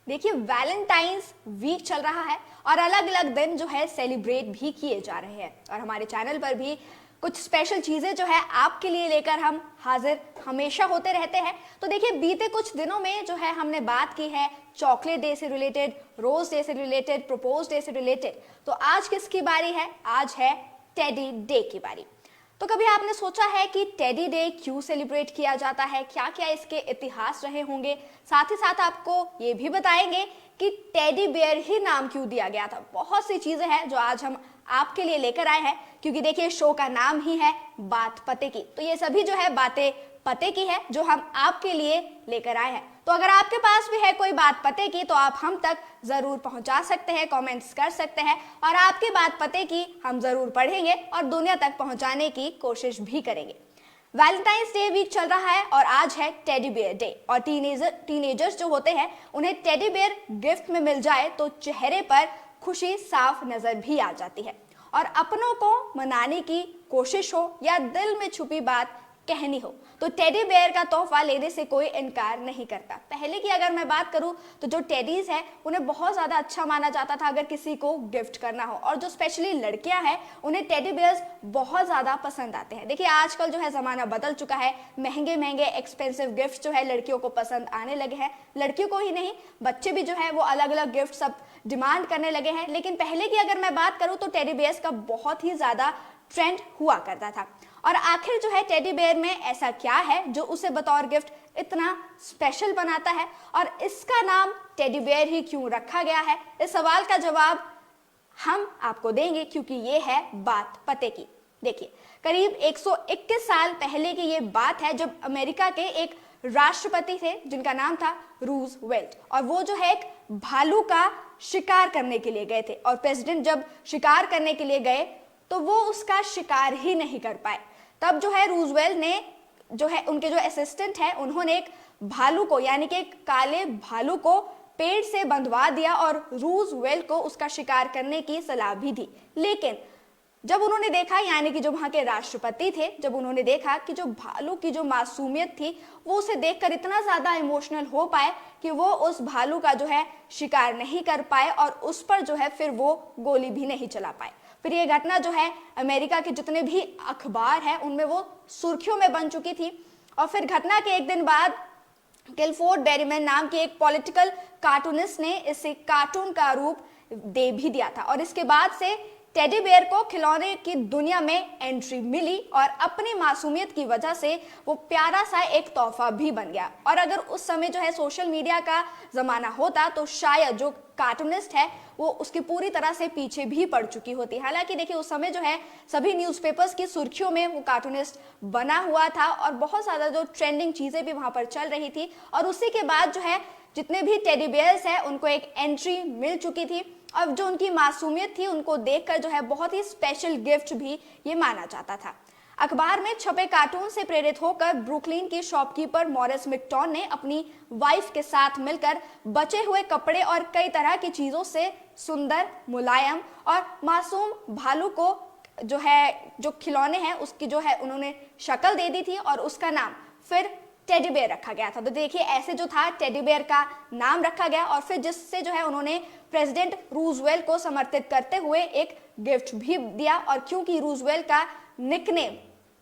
देखिए Valentine's week चल रहा है और अलग अलग दिन जो है सेलिब्रेट भी किए जा रहे हैं और हमारे चैनल पर भी कुछ स्पेशल चीजें जो है आपके लिए लेकर हम हाजिर हमेशा होते रहते हैं। तो देखिए बीते कुछ दिनों में जो है हमने बात की है चॉकलेट डे से रिलेटेड, रोज डे से रिलेटेड, प्रपोज डे से रिलेटेड। तो आज किसकी बारी है? आज है टेडी डे की बारी। तो कभी आपने सोचा है कि टेडी डे क्यों सेलिब्रेट किया जाता है, क्या क्या इसके इतिहास रहे होंगे? साथ ही साथ आपको ये भी बताएंगे कि टेडी बेयर ही नाम क्यों दिया गया था। बहुत सी चीजें हैं जो आज हम आपके लिए लेकर आए हैं, क्योंकि देखिए शो का नाम ही है बात पते की। तो ये सभी जो है बातें पते की है जो हम आपके लिए लेकर आए हैं। तो अगर आपके पास भी है कोई बात पते की तो आप हम तक जरूर पहुंचा सकते हैं, कमेंट्स कर सकते हैं और आपकी बात पते की हम जरूर पढ़ेंगे और दुनिया तक पहुंचाने की कोशिश भी करेंगे। वैलेंटाइंस डे वीक चल रहा है और आज है टेडी बेयर डे और टीनेजर्स जो होते हैं उन्हें टेडी बेयर गिफ्ट में मिल जाए तो चेहरे पर खुशी साफ नजर भी आ जाती है और अपनों को मनाने की कोशिश हो या दिल में छुपी बात कहनी हो तो टेडी बेयर का तोहफा लेने से कोई इनकार नहीं करता। पहले की अगर मैं बात करूं तो जो टेडीज है उन्हें बहुत ज्यादा अच्छा माना जाता था अगर किसी को गिफ्ट करना हो, और जो स्पेशली लड़कियां हैं उन्हें टेडी बेयर्स बहुत ज्यादा पसंद आते हैं। देखिए आजकल जो है जमाना बदल चुका है, महंगे महंगे एक्सपेंसिव गिफ्ट जो है लड़कियों को पसंद आने लगे हैं। लड़कियों को ही नहीं, बच्चे भी जो है वो अलग अलग गिफ्ट सब डिमांड करने लगे हैं। लेकिन पहले की अगर मैं बात करूं तो टेडी बेयर्स का बहुत ही ज्यादा ट्रेंड हुआ करता था। और आखिर जो है टेडी बेयर में ऐसा क्या है जो उसे बतौर गिफ्ट इतना स्पेशल बनाता है और इसका नाम टेडी बेयर ही क्यों रखा गया है? इस सवाल का जवाब हम आपको देंगे क्योंकि ये है बात पते की। देखिए करीब 121 साल पहले की ये बात है जब अमेरिका के एक राष्ट्रपति थे जिनका नाम था रूजवेल्ट, और वो जो है एक भालू का शिकार करने के लिए गए थे। और प्रेसिडेंट जब शिकार करने के लिए गए तो वो उसका शिकार ही नहीं कर पाए। तब जो है रूजवेल्ट ने जो है उनके जो असिस्टेंट है उन्होंने एक भालू को यानी कि एक काले भालू को पेड़ से बंधवा दिया और रूजवेल्ट को उसका शिकार करने की सलाह भी दी। लेकिन जब उन्होंने देखा, यानी कि जो वहां के राष्ट्रपति थे, जब उन्होंने देखा कि जो भालू की जो मासूमियत थी वो उसे देखकर इतना ज्यादा इमोशनल हो पाए कि वो उस भालू का जो है शिकार नहीं कर पाए और उस पर जो है फिर वो गोली भी नहीं चला पाए। फिर ये घटना जो है अमेरिका के जितने भी अखबार हैं उनमें वो सुर्खियों में बन चुकी थी। और फिर घटना के एक दिन बाद गिलफोर्ड बेरीमैन नाम के एक पॉलिटिकल कार्टूनिस्ट ने इसे कार्टून का रूप दे भी दिया था और इसके बाद से टेडी बेयर को खिलौने की दुनिया में एंट्री मिली और अपनी मासूमियत की वजह से वो प्यारा सा एक तोहफा भी बन गया। और अगर उस समय जो है सोशल मीडिया का जमाना होता तो शायद जो कार्टूनिस्ट है वो उसकी पूरी तरह से पीछे भी पड़ चुकी होती। हालांकि देखिए उस समय जो है सभी न्यूज़पेपर्स की सुर्खियों में वो कार्टूनिस्ट बना हुआ था और बहुत ज्यादा जो ट्रेंडिंग चीजें भी वहां पर चल रही थी और उसी के बाद जो है जितने भी टेडी बेयर्स हैं उनको एक एंट्री मिल चुकी थी। अब जो उनकी मासूमियत थी उनको देखकर जो है बहुत ही स्पेशल गिफ्ट भी ये माना जाता था। अखबार में छपे कार्टून से प्रेरित होकर ब्रुकलिन की शॉपकीपर मॉरिस मिक्टॉन ने अपनी वाइफ के साथ मिलकर बचे हुए कपड़े और कई तरह की चीजों से सुंदर, मुलायम और मासूम भालू को जो है जो खिलौने हैं उसकी जो है उन्होंने शक्ल दे दी थी और उसका नाम फिर टेडी बेयर रखा गया था। तो देखिए ऐसे जो था टेडी बेयर का नाम रखा गया और फिर जिससे जो है उन्होंने प्रेसिडेंट रूजवेल्ट को समर्थित करते हुए एक गिफ्ट भी दिया। और क्योंकि रूजवेल्ट का निकनेम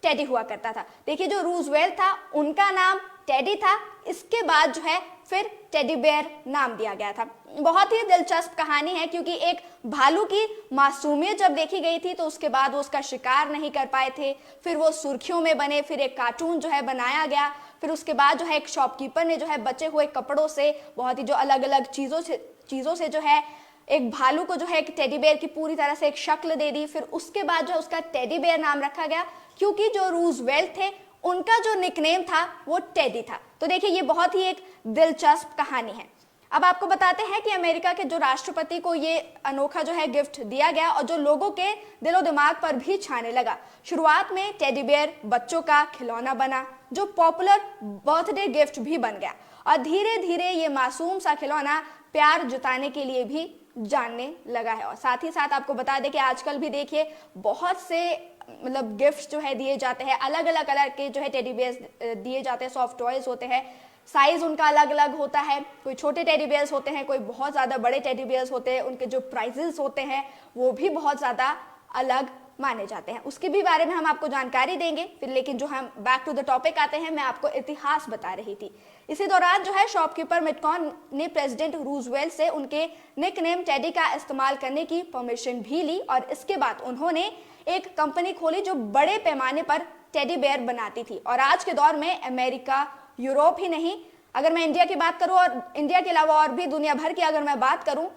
टेडी हुआ करता था, देखिए जो रूजवेल्ट था उनका नाम टेडी था, इसके बाद जो है फिर टेडी बेयर नाम दिया गया था। बहुत ही दिलचस्प कहानी है क्योंकि एक भालू की मासूमियत जब देखी गई थी तो उसके बाद वो उसका शिकार नहीं कर पाए थे, फिर वो सुर्खियों में बने, फिर एक कार्टून जो है बनाया गया, फिर उसके बाद जो है एक शॉपकीपर ने जो है बचे हुए कपड़ों से बहुत ही जो अलग अलग चीजों से जो है एक भालू को जो है एक टेडी बेयर की पूरी तरह से एक शक्ल दे दी। फिर उसके बाद जो है उसका टेडी बेयर नाम रखा गया क्योंकि जो रूजवेल्ट थे उनका जो निकनेम था वो टेडी था। तो देखिए ये बहुत ही एक दिलचस्प कहानी है। अब आपको बताते हैं कि अमेरिका के जो राष्ट्रपति को ये अनोखा जो है गिफ्ट दिया गया और जो लोगों के दिलो दिमाग पर भी छाने लगा। शुरुआत में टेडी बेयर बच्चों का खिलौना बना जो पॉपुलर बर्थडे गिफ्ट भी बन गया और धीरे धीरे ये मासूम सा खिलौना प्यार जताने के लिए भी जानने लगा है। और साथ ही साथ आपको बता दें कि आजकल भी देखिए बहुत से मतलब गिफ्ट्स जो है दिए जाते हैं, अलग अलग कलर के जो है टेडी बेयर्स दिए जाते हैं, सॉफ्ट टॉयज होते हैं साइज उनका अलग अलग होता है, कोई छोटे टेडी बेयर्स होते हैं, कोई बहुत ज़्यादा बड़े टेडी बेयर्स होते हैं, उनके जो प्राइजेस होते हैं वो भी बहुत ज़्यादा अलग माने जाते हैं। उसके भी बारे में हम आपको जानकारी देंगे फिर, लेकिन जो हम बैक टू द टॉपिक आते हैं, मैं आपको इतिहास बता रही थी। इसी दौरान जो है शॉपकीपर मिटकॉन ने प्रेसिडेंट रूजवेल्ट से उनके निकनेम टेडी का इस्तेमाल करने की परमिशन भी ली और इसके बाद उन्होंने एक कंपनी खोली जो बड़े पैमाने पर टेडी बेयर बनाती थी। और आज के दौर में अमेरिका, यूरोप ही नहीं, अगर मैं इंडिया की बात करूं और इंडिया के अलावा और भी दुनिया भर की अगर मैं बात करूं,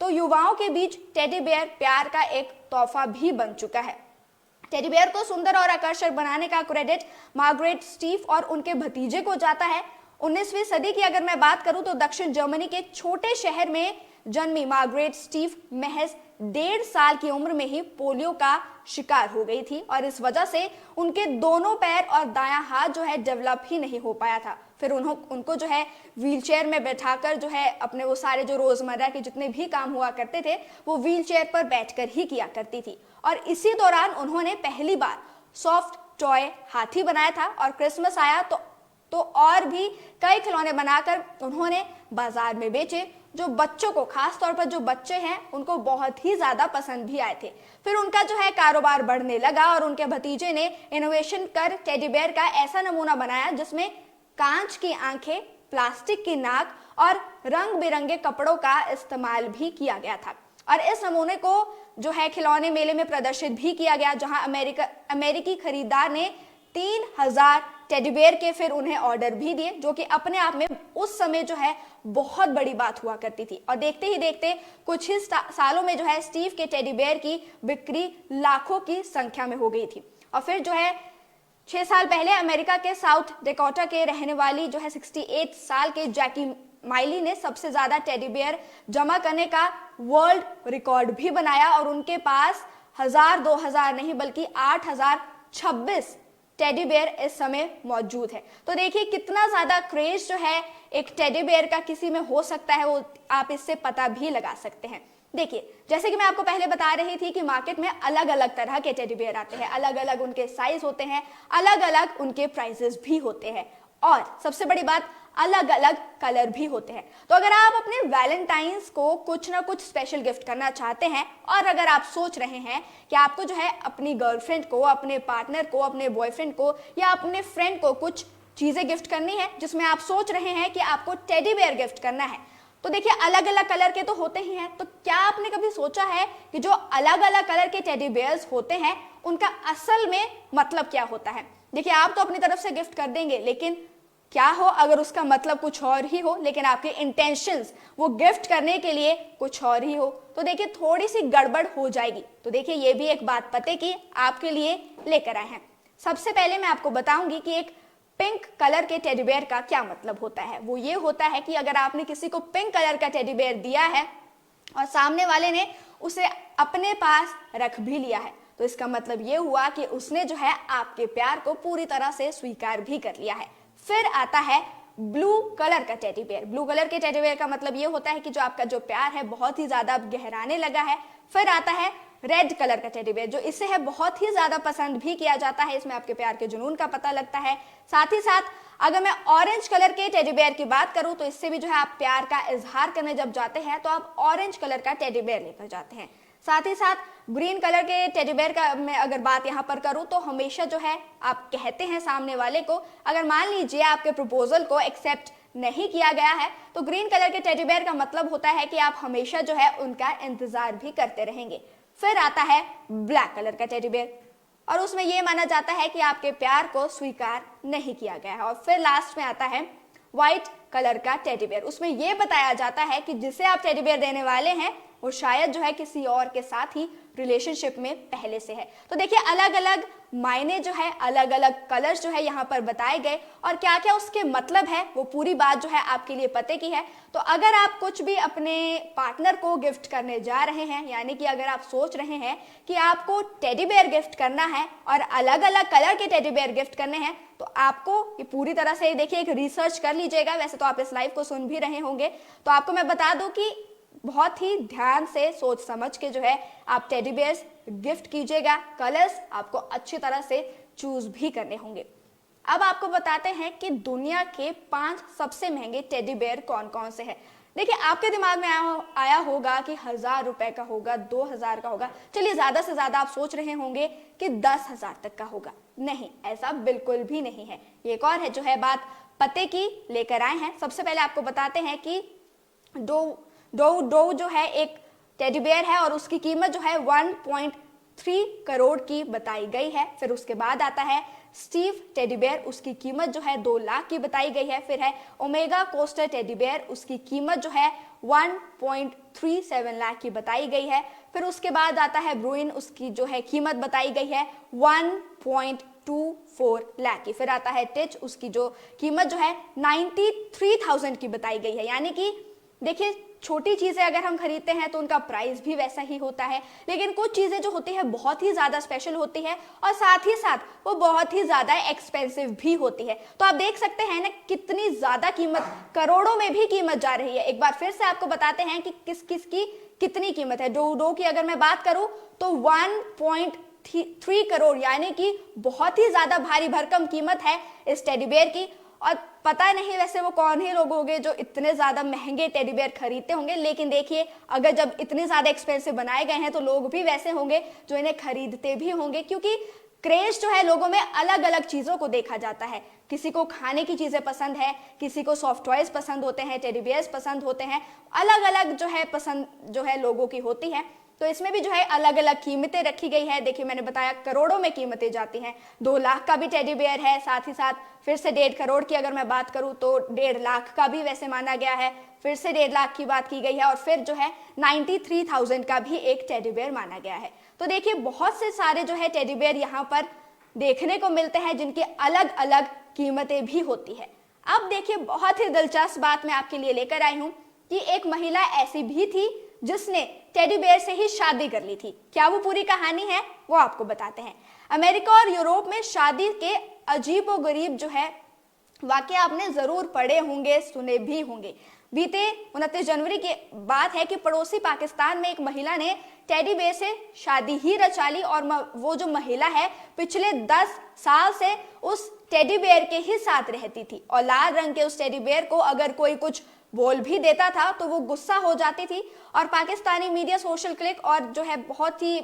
तो युवाओं के बीच टेडी बेयर प्यार का एक तोहफा भी बन चुका है। टेडी बेयर को सुंदर और आकर्षक बनाने का क्रेडिट मार्गरेट स्टीफ और उनके भतीजे को जाता है। 19वीं सदी की अगर मैं बात करूं तो दक्षिण जर्मनी के छोटे शहर में जन्मी मार्गरेट स्टीफ महज 1.5 साल की उम्र में ही पोलियो का शिकार हो गई थी और इस वजह से उनके दोनों पैर और दायां हाथ जो है डेवलप ही नहीं हो पाया था। फिर उनको जो है व्हीलचेयर में बैठाकर जो है अपने वो सारे जो रोजमर्रा के जितने भी काम हुआ करते थे वो व्हीलचेयर पर बैठकर ही किया करती थी। और इसी दौरान उन्होंने पहली बार सॉफ्ट टॉय हाथी बनाया था और क्रिसमस आया तो और भी कई खिलौने बनाकर उन्होंने बाजार में बेचे, जो बच्चों को, खास तौर पर जो बच्चे हैं उनको बहुत ही ज्यादा पसंद भी आए थे। फिर उनका जो है कारोबार बढ़ने लगा और उनके भतीजे ने इनोवेशन कर टेडी बेयर का ऐसा नमूना बनाया जिसमें कांच की आंखें, प्लास्टिक की नाक और रंग बिरंगे कपड़ों का इस्तेमाल भी किया गया था। और इस नमूने को जो है खिलौने मेले में प्रदर्शित भी किया गया, जहां अमेरिकी खरीदार ने 3000 टेडी बेयर के फिर उन्हें ऑर्डर भी दिए, जो कि अपने आप में उस समय जो है बहुत बड़ी बात हुआ करती थी। और देखते ही देखते कुछ ही सालों में जो है स्टीव के टेडी बेयर की बिक्री लाखों की संख्या में हो गई थी। और फिर जो है 6 साल पहले अमेरिका के साउथ डेकोटा के रहने वाली जो है 68 साल के जैकी माइली ने सबसे ज्यादा टेडी बेयर जमा करने का वर्ल्ड रिकॉर्ड भी बनाया और उनके पास 1000, 2000 नहीं बल्कि 8026 टेडी बेयर इस समय मौजूद है। तो देखिए कितना ज्यादा क्रेज जो है एक टेडी बेयर का किसी में हो सकता है, वो आप इससे पता भी लगा सकते हैं। देखिए जैसे कि मैं आपको पहले बता रही थी कि मार्केट में अलग अलग तरह के टेडी बेयर आते हैं, अलग अलग उनके साइज होते हैं, अलग अलग उनके प्राइसेस भी होते हैं और सबसे बड़ी बात अलग अलग कलर भी होते हैं। तो अगर आप अपने वैलेंटाइंस को कुछ ना कुछ स्पेशल गिफ्ट करना चाहते हैं और अगर आप सोच रहे हैं कि आपको जो है अपनी गर्लफ्रेंड को, अपने पार्टनर को, अपने बॉयफ्रेंड को या अपने फ्रेंड को कुछ चीजें गिफ्ट करनी है जिसमें आप सोच रहे हैं कि आपको टेडी बेयर गिफ्ट करना है, तो देखिए अलग अलग कलर के तो होते ही हैं। तो क्या आपने कभी सोचा है कि जो अलग अलग कलर के टेडी बेयर्स होते हैं उनका असल में मतलब क्या होता है? देखिए आप तो अपनी तरफ से गिफ्ट कर देंगे, लेकिन क्या हो अगर उसका मतलब कुछ और ही हो, लेकिन आपके इंटेंशंस वो गिफ्ट करने के लिए कुछ और ही हो, तो देखिए थोड़ी सी गड़बड़ हो जाएगी। तो देखिए ये भी एक बात पते की आपके लिए लेकर आए हैं। सबसे पहले मैं आपको बताऊंगी कि एक पिंक कलर के टेडी बेयर का क्या मतलब होता है। वो ये होता है कि अगर आपने किसी को पिंक कलर का टेडी बेयर दिया है और सामने वाले ने उसे अपने पास रख भी लिया है, तो इसका मतलब ये हुआ कि उसने जो है आपके प्यार को पूरी तरह से स्वीकार भी कर लिया है। फिर आता है ब्लू कलर का टेडी बेयर। ब्लू कलर के टेडी बेयर का मतलब ये होता है कि जो आपका जो प्यार है बहुत ही ज्यादा गहराने लगा है। फिर आता है रेड कलर का टेडी बेयर, जो इसे है बहुत ही ज्यादा पसंद भी किया जाता है, इसमें आपके प्यार के जुनून का पता लगता है। साथ ही साथ अगर मैं ऑरेंज कलर के टेडी बेयर की बात करूं तो इससे भी जो है आप प्यार का इजहार करने जब जाते हैं तो आप ऑरेंज कलर का टेडी बेयर लेकर जाते हैं। साथ ही साथ ग्रीन कलर के टेडी बेयर का मैं अगर बात यहाँ पर करूं तो हमेशा जो है आप कहते हैं सामने वाले को, अगर मान लीजिए आपके प्रपोजल को एक्सेप्ट नहीं किया गया है तो ग्रीन कलर के टेडी बेयर का मतलब होता है कि आप हमेशा जो है उनका इंतजार भी करते रहेंगे। फिर आता है ब्लैक कलर का टेडी बेयर और उसमें यह माना जाता है कि आपके प्यार को स्वीकार नहीं किया गया है। और फिर लास्ट में आता है व्हाइट कलर का टेडी बेयर। उसमें यह बताया जाता है कि जिसे आप टेडी बेयर देने वाले हैं वो शायद जो है किसी और के साथ ही रिलेशनशिप में पहले से है। तो देखिए अलग अलग मायने जो है, अलग अलग कलर्स जो है यहाँ पर बताए गए और क्या क्या उसके मतलब है वो पूरी बात जो है आपके लिए पते की है। तो अगर आप कुछ भी अपने पार्टनर को गिफ्ट करने जा रहे हैं, यानी कि अगर आप सोच रहे हैं कि आपको टेडी बेयर गिफ्ट करना है और अलग अलग कलर के टेडी बेयर गिफ्ट करने हैं, तो आपको ये पूरी तरह से देखिए एक रिसर्च कर लीजिएगा। वैसे तो आप इस लाइव को सुन भी रहे होंगे, तो आपको मैं बता दूं कि बहुत ही ध्यान से सोच समझ के जो है आप टेडी बेयर्स गिफ्ट कीजिएगा। कलर्स आपको अच्छी तरह से चूज भी करने होंगे। अब आपको बताते हैं कि दुनिया के 5 सबसे महंगे टेडी बेयर कौन कौन से हैं। देखिए, आपके दिमाग में आया होगा कि 1,000 रुपए का होगा, 2,000 का होगा। चलिए, ज्यादा से ज्यादा आप सोच रहे होंगे कि 10,000 तक का होगा। नहीं, ऐसा बिल्कुल भी नहीं है। ये एक और है जो है बात पते की लेकर आए हैं। सबसे पहले आपको बताते हैं कि डो जो है एक टेडी बेयर है और उसकी कीमत जो है 1.3 करोड़ की बताई गई है। फिर उसके बाद आता है स्टीव टेडी बेयर, उसकी कीमत जो है 2 लाख की बताई गई है। फिर है ओमेगा कोस्टर टेडी बेयर, उसकी कीमत जो है 1.37 लाख की बताई गई है। फिर उसके बाद आता है ब्रुइन, उसकी जो है कीमत बताई गई है 1.24 लाख की। फिर आता है टिच, उसकी जो कीमत जो है 93,000 की बताई गई है। यानी कि देखिए, छोटी चीजें अगर हम खरीदते हैं तो उनका प्राइस भी वैसा ही होता है, लेकिन कुछ चीजें जो होती है बहुत ही ज्यादा स्पेशल होती है और साथ ही साथ वो बहुत ही ज्यादा एक्सपेंसिव भी होती है। तो आप देख सकते हैं ना कितनी ज्यादा कीमत, करोड़ों में भी कीमत जा रही है। एक बार फिर से आपको बताते हैं कि किस किस की कितनी कीमत है। डो की अगर मैं बात करूं तो 1.3 करोड़, यानी कि बहुत ही ज्यादा भारी भरकम कीमत है इस टेडी बेयर की। और पता नहीं वैसे वो कौन ही लोग होंगे जो इतने ज्यादा महंगे टेडी बेयर खरीदते होंगे, लेकिन देखिए, अगर जब इतने ज्यादा एक्सपेंसिव बनाए गए हैं तो लोग भी वैसे होंगे जो इन्हें खरीदते भी होंगे, क्योंकि क्रेज जो है लोगों में अलग अलग चीजों को देखा जाता है। किसी को खाने की चीजें पसंद है, किसी को सॉफ्ट टॉयज पसंद होते हैं, टेडी बेयर्स पसंद होते हैं, अलग अलग जो है पसंद जो है लोगों की होती है। तो इसमें भी जो है अलग अलग कीमतें रखी गई है। देखिए, मैंने बताया करोड़ों में कीमतें जाती हैं। 2 लाख का भी टेडी बेयर है, साथ ही साथ फिर से 1.5 करोड़ की अगर मैं बात करूं तो 1.5 लाख का भी वैसे माना गया है। फिर से 1.5 लाख की बात की गई है और फिर जो है 93,000 का भी एक टेडी बेयर माना गया है। तो देखिए, बहुत से सारे जो है टेडी बेयर यहाँ पर देखने को मिलते हैं जिनकी अलग अलग कीमतें भी होती है। अब देखिए, बहुत ही दिलचस्प बात मैं आपके लिए लेकर आई हूं कि एक महिला ऐसी भी थी जिसने टेडी बेयर से ही शादी कर ली थी। क्या वो पूरी कहानी है, वो आपको बताते हैं। अमेरिका और यूरोप में शादी के अजीबोगरीब जो है वाकई आपने जरूर पढ़े होंगे, सुने भी होंगे। बीते 29 जनवरी की बात है कि पड़ोसी पाकिस्तान में एक महिला ने टेडी बेयर से शादी ही रचा ली और वो जो महिला है पिछले 10 साल से उस टेडी बेयर के ही साथ रहती थी और लाल रंग के उस टेडी बेयर को अगर कोई कुछ बोल भी देता था तो वो गुस्सा हो जाती थी। और पाकिस्तानी मीडिया सोशल क्लिक और जो है बहुत ही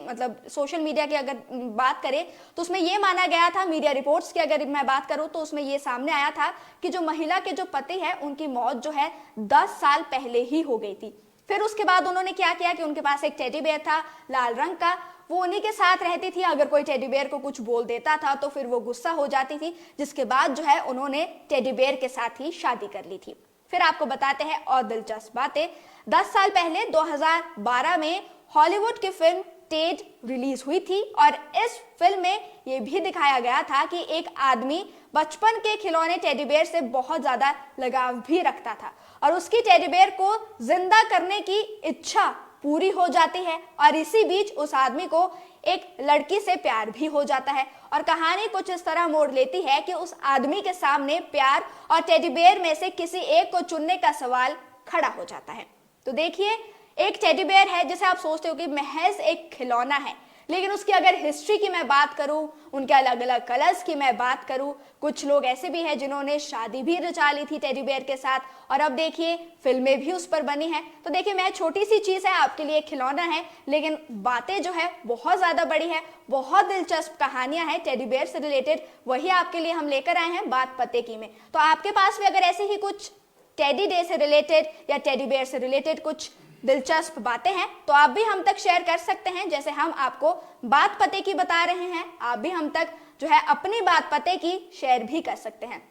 सोशल मीडिया की अगर बात करें तो उसमें ये माना गया था, मीडिया रिपोर्ट्स की अगर मैं बात करूं तो उसमें ये सामने आया था कि जो महिला के जो पति है उनकी मौत जो है 10 साल पहले ही हो गई थी। फिर उसके बाद उन्होंने क्या किया कि उनके पास एक टेडी बेयर था लाल रंग का, वो उन्हीं के साथ रहती थी। अगर कोई टेडी बेयर को कुछ बोल देता था तो फिर वो गुस्सा हो जाती थी, जिसके बाद जो है उन्होंने टेडी बेयर के साथ ही शादी कर ली थी। फिर आपको बताते हैं और दिलचस्प बातें। 10 साल पहले 2012 में हॉलीवुड की फिल्म टेड रिलीज हुई थी और इस फिल्म में यह भी दिखाया गया था कि एक आदमी बचपन के खिलौने टेडी बेयर से बहुत ज्यादा लगाव भी रखता था और उसकी टेडी बेयर को जिंदा करने की इच्छा पूरी हो जाती है और इसी बीच उस आदमी को एक लड़की से प्यार भी हो जाता है। और कहानी कुछ इस तरह मोड़ लेती है कि उस आदमी के सामने प्यार और टेडी बेयर में से किसी एक को चुनने का सवाल खड़ा हो जाता है। तो देखिए, एक टेडी बेयर है जिसे आप सोचते हो कि महज एक खिलौना है, लेकिन उसकी अगर हिस्ट्री की मैं बात करूं, उनके अलग अलग कलर्स की मैं बात करूं, कुछ लोग ऐसे भी हैं जिन्होंने शादी भी रचा ली थी टेडी बेयर के साथ और अब देखिए फिल्में भी उस पर बनी हैं। तो देखिए, मैं छोटी सी चीज है आपके लिए खिलौना है, लेकिन बातें जो है बहुत ज्यादा बड़ी है, बहुत दिलचस्प कहानियां हैं टेडी बेयर से रिलेटेड, वही आपके लिए हम लेकर आए हैं बात पते की में। तो आपके पास भी अगर ऐसे ही कुछ टेडी डे से रिलेटेड या टेडी बेयर से रिलेटेड कुछ दिलचस्प बातें हैं तो आप भी हम तक शेयर कर सकते हैं। जैसे हम आपको बात पते की बता रहे हैं, आप भी हम तक जो है अपनी बात पते की शेयर भी कर सकते हैं।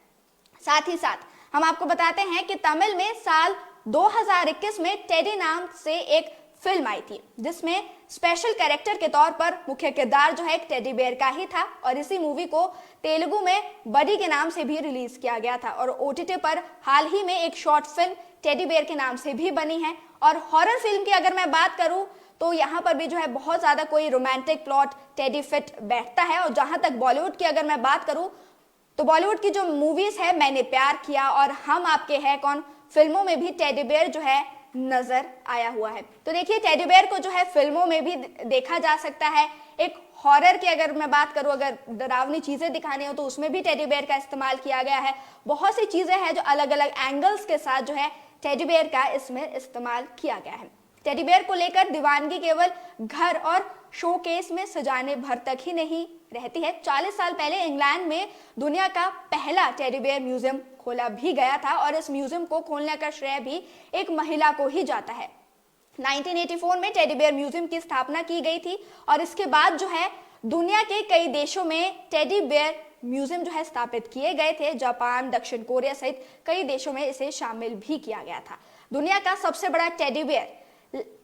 साथ ही साथ हम आपको बताते हैं कि तमिल में साल 2021 में टेडी नाम से एक फिल्म आई थी जिसमें स्पेशल कैरेक्टर के तौर पर मुख्य किरदार जो है एक टेडी बेयर का ही था और इसी मूवी को तेलुगु में बडी के नाम से भी रिलीज किया गया था और ओटीटी पर हाल ही में एक शॉर्ट फिल्म टेडी बेयर के नाम से भी बनी है। और हॉरर फिल्म की अगर मैं बात करूं तो यहाँ पर भी जो है बहुत ज्यादा कोई रोमांटिक प्लॉट टेडी फिट बैठता है। और जहां तक बॉलीवुड की अगर मैं बात करूं तो बॉलीवुड की जो मूवीज है मैंने प्यार किया और हम आपके हैं कौन फिल्मों में भी टेडी बेयर जो है नजर आया हुआ है। तो देखिए, टेडी बेयर को जो है फिल्मों में भी देखा जा सकता है, एक हॉरर की अगर मैं बात करूं, अगर डरावनी चीजें दिखानी हो तो उसमें भी टेडी बेयर का इस्तेमाल किया गया है। बहुत सी चीजें हैं जो अलग अलग एंगल्स के साथ जो है टेडी बेयर का इसमें इस्तेमाल किया गया है। टेडी बेयर को लेकर दीवानगी केवल घर और शोकेस में सजाने भर तक ही नहीं रहती है। 40 साल पहले इंग्लैंड में दुनिया का पहला टेडी बेयर म्यूजियम खोला भी गया था और इस म्यूजियम को खोलने का श्रेय भी एक महिला को ही जाता है। 1984 में टेडी बेयर म्यूजियम की स्थापना की गई थी और इसके बाद जो है दुनिया के कई देशों में टेडी बेयर म्यूजियम जो है स्थापित किए गए थे। जापान, दक्षिण कोरिया सहित कई देशों में इसे शामिल भी किया गया था। दुनिया का सबसे बड़ा टेडी बेयर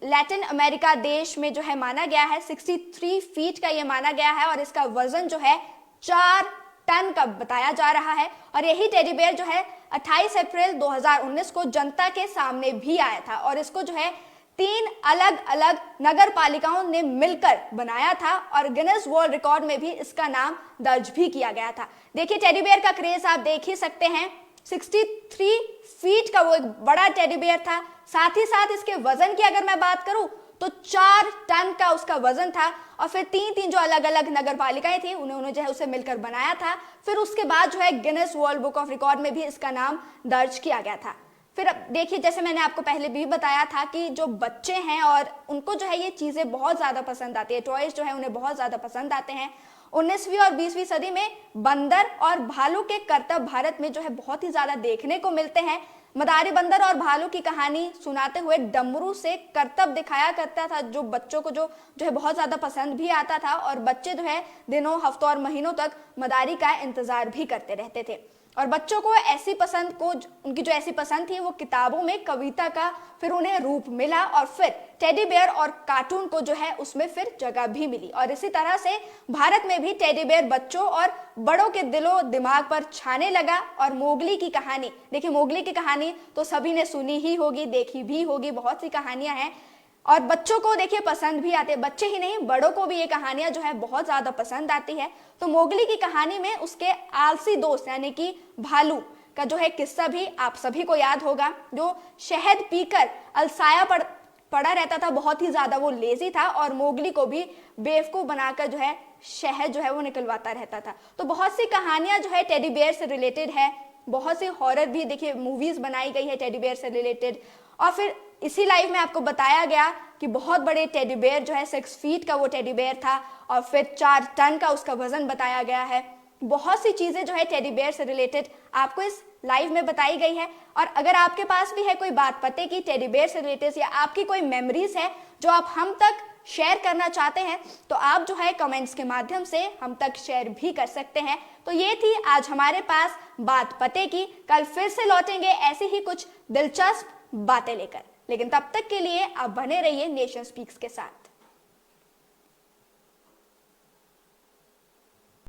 लैटिन अमेरिका देश में जो है माना गया है। 63 फीट का ये माना गया है और इसका वजन जो है 4 टन का बताया जा रहा है। और यही टेडी बेयर जो है 28 अप्रैल 2019 को जनता के सामने भी आया था और इसको जो है 3 अलग अलग नगर पालिकाओं ने मिलकर बनाया था और गिनेस वर्ल्ड रिकॉर्ड में भी इसका नाम दर्ज भी किया गया था। देखिए टेडी बेयर का क्रेज आप देख ही सकते हैं। 63 फीट का वो एक बड़ा टेडी बेयर था। साथ ही साथ इसके वजन की अगर मैं बात करूं तो 4 टन का उसका वजन था और फिर तीन जो अलग अलग नगर पालिकाएं थी उन्होंने जो है उसे मिलकर बनाया था। फिर उसके बाद जो है Guinness world book of record में भी इसका नाम दर्ज किया गया था। फिर अब देखिए जैसे मैंने आपको पहले भी बताया था कि जो बच्चे हैं और उनको जो है ये चीजें बहुत ज्यादा पसंद आती है, टॉयज जो है उन्हें बहुत ज्यादा पसंद आते हैं। 19वीं और 20वीं सदी में बंदर और भालू के करतब भारत में जो है बहुत ही ज्यादा देखने को मिलते हैं। मदारी बंदर और भालू की कहानी सुनाते हुए डमरू से करतब दिखाया करता था जो बच्चों को जो है बहुत ज्यादा पसंद भी आता था और बच्चे जो है दिनों, हफ्तों और महीनों तक मदारी का इंतजार भी करते रहते थे। और बच्चों को ऐसी पसंद को उनकी जो ऐसी पसंद थी वो किताबों में कविता का फिर उन्हें रूप मिला और फिर टेडी बेयर और कार्टून को जो है उसमें फिर जगह भी मिली। और इसी तरह से भारत में भी टेडी बेयर बच्चों और बड़ों के दिलो दिमाग पर छाने लगा। और मोगली की कहानी, देखिए मोगली की कहानी तो सभी ने सुनी ही होगी, देखी भी होगी, बहुत सी कहानियां हैं और बच्चों को देखिए पसंद भी आते हैं। बच्चे ही नहीं बड़ों को भी ये कहानियां जो है बहुत ज्यादा पसंद आती है। तो मोगली की कहानी में उसके आलसी दोस्त यानी कि भालू का जो है किस्सा भी आप सभी को याद होगा, जो शहद पीकर अलसाया पड़ा रहता था, बहुत ही ज्यादा वो लेजी था और मोगली को भी बेवकूफ बनाकर जो है शहद जो है वो निकलवाता रहता था। तो बहुत सी कहानियां जो है टेडी बेयर से रिलेटेड है। बहुत सी हॉरर भी देखिए मूवीज बनाई गई है टेडी बेयर से रिलेटेड। और फिर इसी लाइव में आपको बताया गया कि बहुत बड़े टेडी बेयर जो है 6 फीट का वो टेडी बेयर था और फिर 4 टन का उसका वजन बताया गया है। बहुत सी चीजें जो है टेडी बेयर से रिलेटेड आपको इस लाइव में बताई गई है। और अगर आपके पास भी है कोई बात पते की टेडी बेयर से रिलेटेड या आपकी कोई मेमोरीज है जो आप हम तक शेयर करना चाहते हैं तो आप जो है कमेंट्स के माध्यम से हम तक शेयर भी कर सकते हैं। तो ये थी आज हमारे पास बात पते की। कल फिर से लौटेंगे ऐसी ही कुछ दिलचस्प बातें लेकर, लेकिन तब तक के लिए आप बने रहिए नेशन स्पीक्स के साथ।